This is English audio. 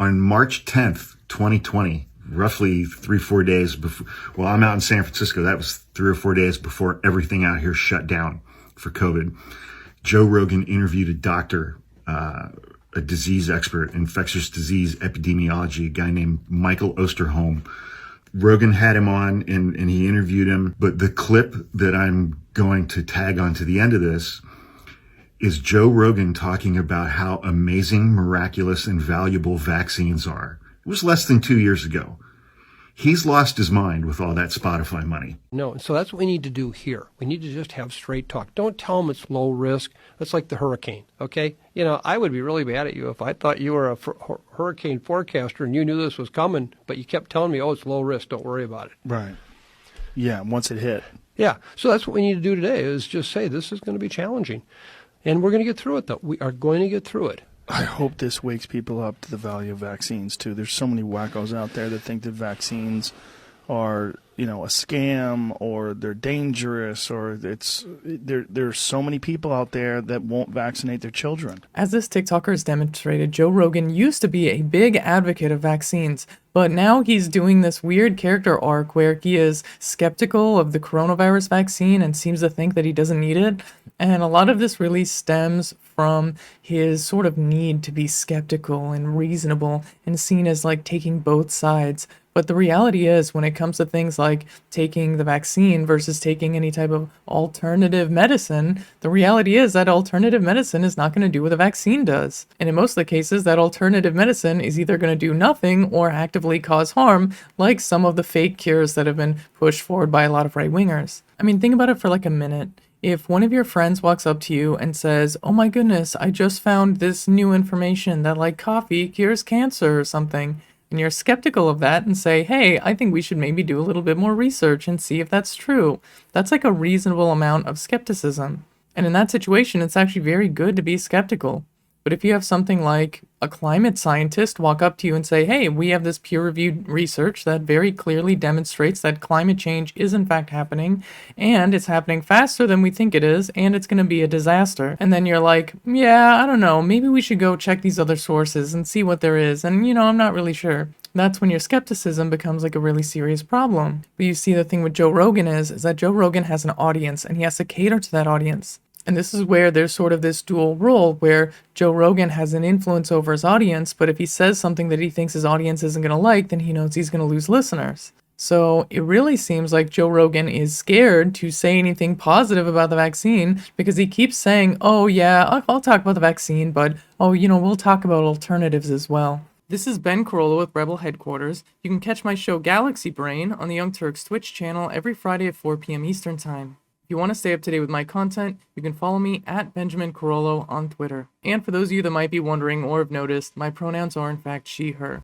On March 10th, 2020, roughly 3-4 days before, well, I'm out in San Francisco. That was 3 or 4 days before everything out here shut down for COVID. Joe Rogan interviewed a doctor, a disease expert, infectious disease epidemiology, a guy named Michael Osterholm. Rogan had him on and he interviewed him. But the clip that I'm going to tag onto the end of this is Joe Rogan talking about how amazing, miraculous, and valuable vaccines are. It was less than 2 years ago. He's lost his mind with all that Spotify money. No, so that's what we need to do here. We need to just have straight talk. Don't tell them it's low risk. That's like the hurricane, okay? You know, I would be really mad at you if I thought you were a hurricane forecaster and you knew this was coming, but you kept telling me, oh, it's low risk, don't worry about it. Right. Yeah, once it hit. Yeah, so that's what we need to do today is just say this is going to be challenging. And we're going to get through it, though. We are going to get through it. I hope this wakes people up to the value of vaccines, too. There's so many wackos out there that think that vaccines are, a scam or they're dangerous or there's so many people out there that won't vaccinate their children. As this TikToker has demonstrated, Joe Rogan used to be a big advocate of vaccines, but now he's doing this weird character arc where he is skeptical of the coronavirus vaccine and seems to think that he doesn't need it. And a lot of this really stems from his sort of need to be skeptical and reasonable and seen as like taking both sides. But the reality is, when it comes to things like taking the vaccine versus taking any type of alternative medicine, the reality is that alternative medicine is not going to do what a vaccine does. And in most of the cases, that alternative medicine is either going to do nothing or actively cause harm, like some of the fake cures that have been pushed forward by a lot of right-wingers. I mean, think about it for like a minute. If one of your friends walks up to you and says, oh my goodness, I just found this new information that like coffee cures cancer or something, and you're skeptical of that and say, hey, I think we should maybe do a little bit more research and see if that's true. That's like a reasonable amount of skepticism. And in that situation, it's actually very good to be skeptical. But if you have something like a climate scientist walk up to you and say, hey, we have this peer-reviewed research that very clearly demonstrates that climate change is in fact happening, and it's happening faster than we think it is, and it's going to be a disaster. And then you're like, yeah, I don't know, maybe we should go check these other sources and see what there is. And, I'm not really sure. That's when your skepticism becomes like a really serious problem. But you see, the thing with Joe Rogan is that Joe Rogan has an audience, and he has to cater to that audience. And this is where there's sort of this dual role where Joe Rogan has an influence over his audience, but if he says something that he thinks his audience isn't going to like, then he knows he's going to lose listeners. So it really seems like Joe Rogan is scared to say anything positive about the vaccine because he keeps saying, oh yeah, I'll talk about the vaccine, but we'll talk about alternatives as well. This is Ben Carollo with Rebel Headquarters. You can catch my show Galaxy Brain on the Young Turks Twitch channel every Friday at 4 p.m. Eastern Time. If you want to stay up to date with my content, you can follow me at Benjamin Carollo on Twitter. And for those of you that might be wondering or have noticed, my pronouns are in fact she, her.